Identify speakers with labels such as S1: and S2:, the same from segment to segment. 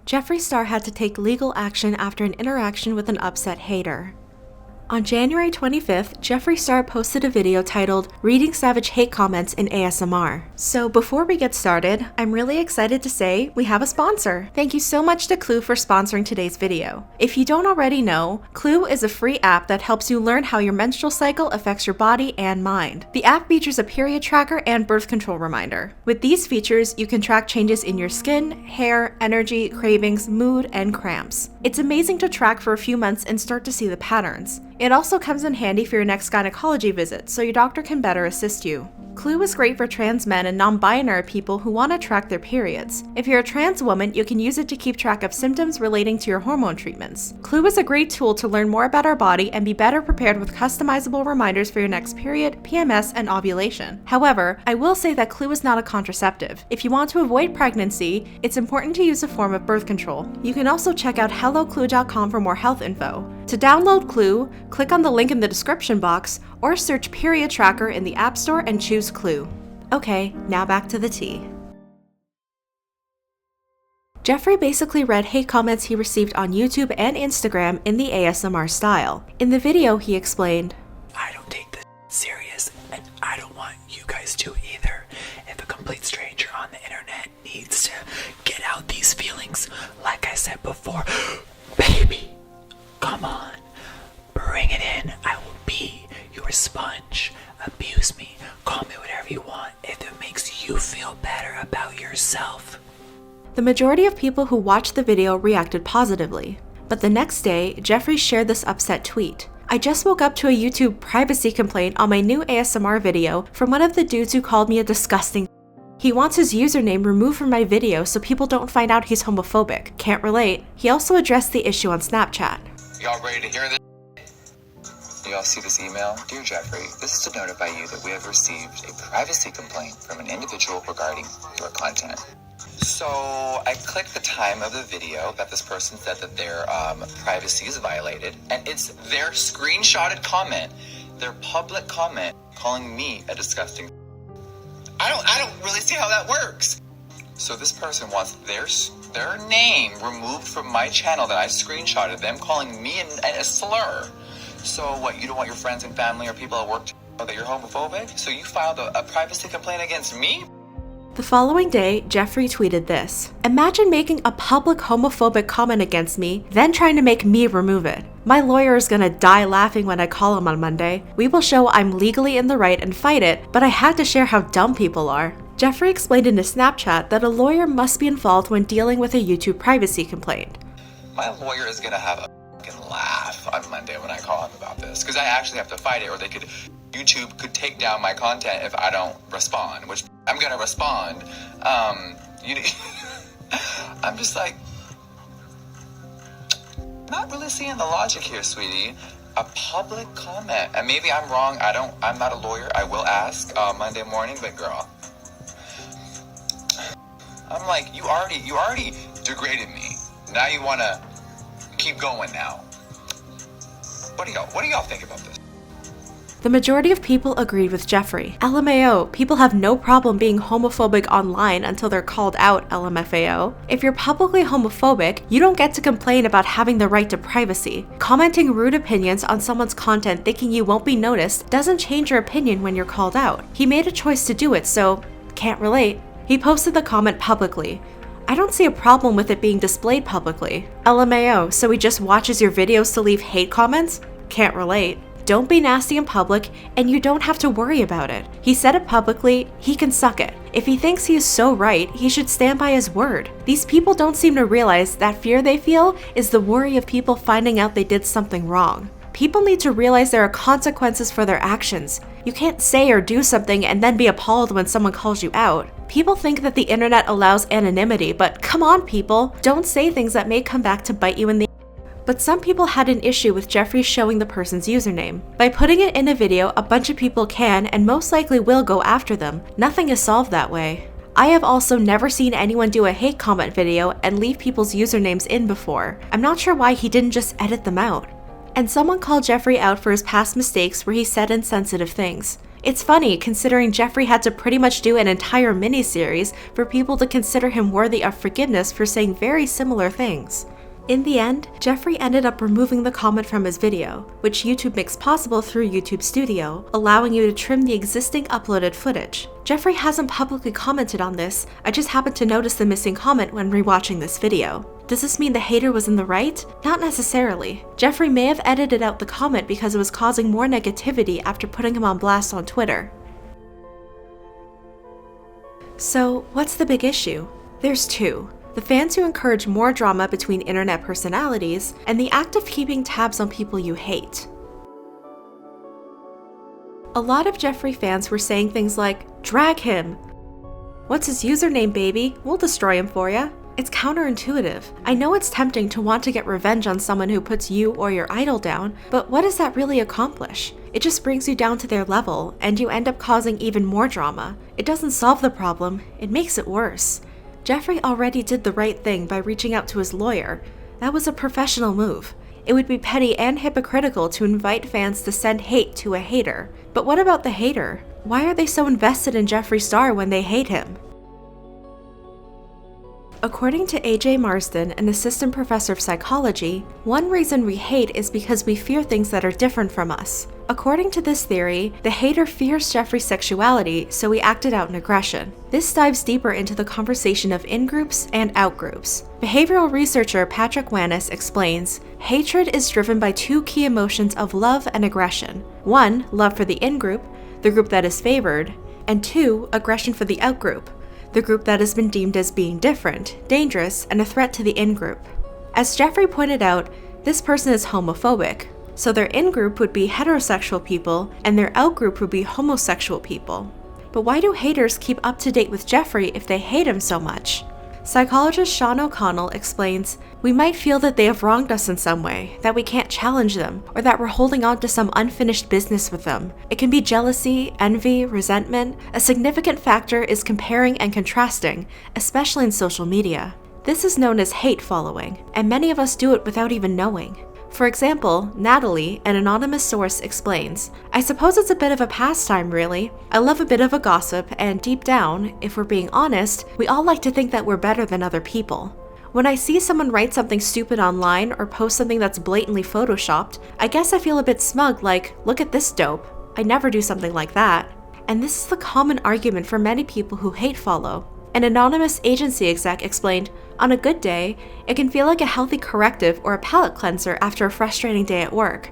S1: Jeffree Star had to take legal action after an interaction with an upset hater. On January 25th, Jeffree Star posted a video titled "Reading Savage Hate Comments in ASMR." So before we get started, I'm really excited to say we have a sponsor. Thank you so much to Clue for sponsoring today's video. If you don't already know, Clue is a free app that helps you learn how your menstrual cycle affects your body and mind. The app features a period tracker and birth control reminder. With these features, you can track changes in your skin, hair, energy, cravings, mood, and cramps. It's amazing to track for a few months and start to see the patterns. It also comes in handy for your next gynecology visit, so your doctor can better assist you. Clue is great for trans men and non-binary people who want to track their periods. If you're a trans woman, you can use it to keep track of symptoms relating to your hormone treatments. Clue is a great tool to learn more about our body and be better prepared with customizable reminders for your next period, PMS, and ovulation. However, I will say that Clue is not a contraceptive. If you want to avoid pregnancy, it's important to use a form of birth control. You can also check out helloclue.com for more health info. To download Clue, click on the link in the description box or search Period Tracker in the App Store and choose Clue. Okay, now back to the tea. Jeffree basically read hate comments he received on YouTube and Instagram in the ASMR style. In the video, he explained,
S2: "I don't take this serious, and I don't want you guys to either. If a complete stranger on the internet needs to get out these feelings, like I said before, baby, come on, bring it in. I will be your sponge. Abuse me, call me whatever you want if it makes you feel better about yourself."
S1: The majority of people who watched the video reacted positively. But the next day, Jeffree shared this upset tweet. "I just woke up to a YouTube privacy complaint on my new ASMR video from one of the dudes who called me a disgusting. He wants his username removed from my video so people don't find out he's homophobic. Can't relate." He also addressed the issue on Snapchat.
S3: Y'all ready to hear this? Do y'all see this email? Dear Jeffree, this is to notify you that we have received a privacy complaint from an individual regarding your content. So I clicked the time of the video that this person said that their privacy is violated, and it's their screenshotted comment, their public comment, calling me a disgusting. I don't really see how that works. So this person wants their name removed from my channel that I screenshotted, them calling me a slur. So what, you don't want your friends and family or people at work to know that you're homophobic? So you filed a privacy complaint against me?
S1: The following day, Jeffree tweeted this. "Imagine making a public homophobic comment against me, then trying to make me remove it. My lawyer is gonna die laughing when I call him on Monday. We will show I'm legally in the right and fight it, but I had to share how dumb people are." Jeffree explained in his Snapchat that a lawyer must be involved when dealing with a YouTube privacy complaint.
S3: My lawyer is gonna have a fucking laugh on Monday when I call him about this, because I actually have to fight it, or YouTube could take down my content if I don't respond, which I'm gonna respond. I'm just like, not really seeing the logic here, sweetie. A public comment, and maybe I'm wrong. I'm not a lawyer. I will ask Monday morning, but girl, I'm like, you already degraded me. Now you wanna keep going now. What do y'all think about this?
S1: The majority of people agreed with Jeffree. LMAO, people have no problem being homophobic online until they're called out, LMFAO. If you're publicly homophobic, you don't get to complain about having the right to privacy. Commenting rude opinions on someone's content thinking you won't be noticed doesn't change your opinion when you're called out. He made a choice to do it, so can't relate. He posted the comment publicly. "I don't see a problem with it being displayed publicly." LMAO, so he just watches your videos to leave hate comments? Can't relate. Don't be nasty in public, and you don't have to worry about it. He said it publicly, he can suck it. If he thinks he is so right, he should stand by his word. These people don't seem to realize that fear they feel is the worry of people finding out they did something wrong. People need to realize there are consequences for their actions. You can't say or do something and then be appalled when someone calls you out. People think that the internet allows anonymity, but come on people, don't say things that may come back to bite you in the. But some people had an issue with Jeffree showing the person's username. By putting it in a video, a bunch of people can and most likely will go after them. Nothing is solved that way. I have also never seen anyone do a hate comment video and leave people's usernames in before. I'm not sure why he didn't just edit them out. And someone called Jeffree out for his past mistakes where he said insensitive things. It's funny considering Jeffree had to pretty much do an entire miniseries for people to consider him worthy of forgiveness for saying very similar things. In the end, Jeffree ended up removing the comment from his video, which YouTube makes possible through YouTube Studio, allowing you to trim the existing uploaded footage. Jeffree hasn't publicly commented on this, I just happened to notice the missing comment when rewatching this video. Does this mean the hater was in the right? Not necessarily. Jeffree may have edited out the comment because it was causing more negativity after putting him on blast on Twitter. So, what's the big issue? There's two. The fans who encourage more drama between internet personalities, and the act of keeping tabs on people you hate. A lot of Jeffree fans were saying things like, "Drag him! What's his username, baby? We'll destroy him for ya." It's counterintuitive. I know it's tempting to want to get revenge on someone who puts you or your idol down, but what does that really accomplish? It just brings you down to their level, and you end up causing even more drama. It doesn't solve the problem, it makes it worse. Jeffree already did the right thing by reaching out to his lawyer. That was a professional move. It would be petty and hypocritical to invite fans to send hate to a hater. But what about the hater? Why are they so invested in Jeffree Star when they hate him? According to AJ Marsden, an assistant professor of psychology, one reason we hate is because we fear things that are different from us. According to this theory, the hater fears Jeffree's sexuality, so he acted out in aggression. This dives deeper into the conversation of in-groups and out-groups. Behavioral researcher Patrick Wanis explains, hatred is driven by two key emotions of love and aggression. One, love for the in-group, the group that is favored, and two, aggression for the out-group, the group that has been deemed as being different, dangerous, and a threat to the in-group. As Jeffree pointed out, this person is homophobic, so their in-group would be heterosexual people and their out-group would be homosexual people. But why do haters keep up to date with Jeffree if they hate him so much? Psychologist Sean O'Connell explains, "We might feel that they have wronged us in some way, that we can't challenge them, or that we're holding on to some unfinished business with them. It can be jealousy, envy, resentment. A significant factor is comparing and contrasting, especially in social media. This is known as hate following, and many of us do it without even knowing." For example, Natalie, an anonymous source, explains, "I suppose it's a bit of a pastime, really. I love a bit of a gossip, and deep down, if we're being honest, we all like to think that we're better than other people. When I see someone write something stupid online or post something that's blatantly photoshopped, I guess I feel a bit smug, like, look at this dope. I never do something like that." And this is the common argument for many people who hate follow. An anonymous agency exec explained, "On a good day, it can feel like a healthy corrective or a palate cleanser after a frustrating day at work.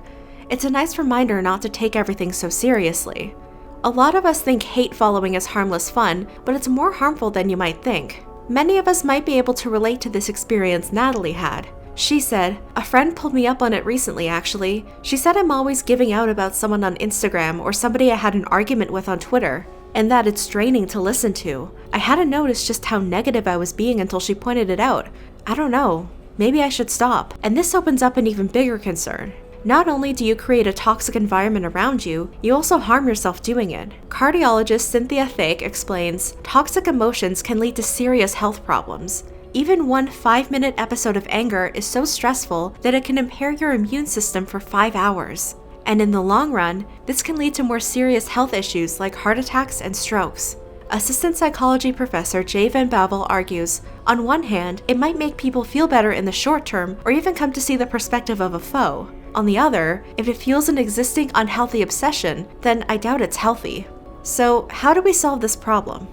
S1: It's a nice reminder not to take everything so seriously." A lot of us think hate following is harmless fun, but it's more harmful than you might think. Many of us might be able to relate to this experience Natalie had. She said, "A friend pulled me up on it recently, actually. She said I'm always giving out about someone on Instagram or somebody I had an argument with on Twitter, and that it's draining to listen to. I hadn't noticed just how negative I was being until she pointed it out. I don't know, maybe I should stop." And this opens up an even bigger concern. Not only do you create a toxic environment around you, you also harm yourself doing it. Cardiologist Cynthia Thake explains, "Toxic emotions can lead to serious health problems. Even one 5-minute episode of anger is so stressful that it can impair your immune system for 5 hours. And in the long run, this can lead to more serious health issues like heart attacks and strokes." Assistant psychology professor Jay Van Bavel argues, on one hand, it might make people feel better in the short term or even come to see the perspective of a foe. On the other, if it fuels an existing unhealthy obsession, then I doubt it's healthy. So, how do we solve this problem?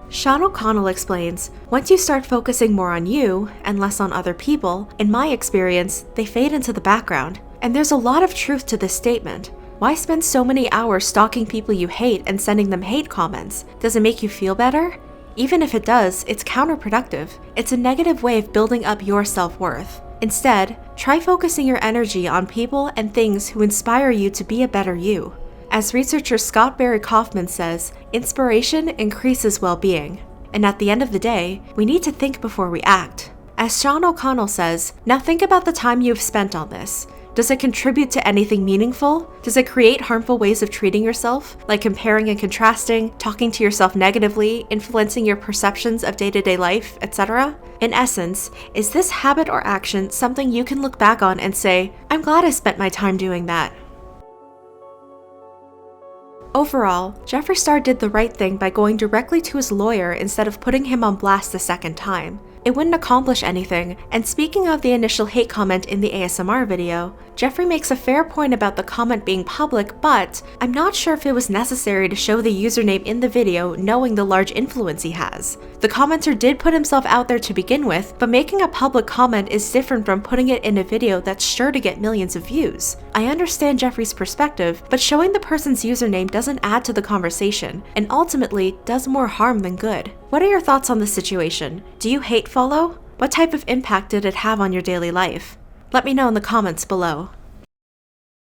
S1: Sean O'Connell explains, "Once you start focusing more on you and less on other people, in my experience, they fade into the background. And there's a lot of truth to this statement. Why spend so many hours stalking people you hate and sending them hate comments? Does it make you feel better? Even if it does, it's counterproductive. It's a negative way of building up your self-worth. Instead, try focusing your energy on people and things who inspire you to be a better you." As researcher Scott Barry Kaufman says, inspiration increases well-being. And at the end of the day, we need to think before we act. As Sean O'Connell says, "Now think about the time you've spent on this. Does it contribute to anything meaningful? Does it create harmful ways of treating yourself, like comparing and contrasting, talking to yourself negatively, influencing your perceptions of day-to-day life, etc.? In essence, is this habit or action something you can look back on and say, I'm glad I spent my time doing that?" Overall, Jeffree Star did the right thing by going directly to his lawyer instead of putting him on blast a second time. It wouldn't accomplish anything, and speaking of the initial hate comment in the ASMR video, Jeffree makes a fair point about the comment being public, but I'm not sure if it was necessary to show the username in the video knowing the large influence he has. The commenter did put himself out there to begin with, but making a public comment is different from putting it in a video that's sure to get millions of views. I understand Jeffree's perspective, but showing the person's username doesn't add to the conversation, and ultimately does more harm than good. What are your thoughts on this situation? Do you hate follow? What type of impact did it have on your daily life? Let me know in the comments below.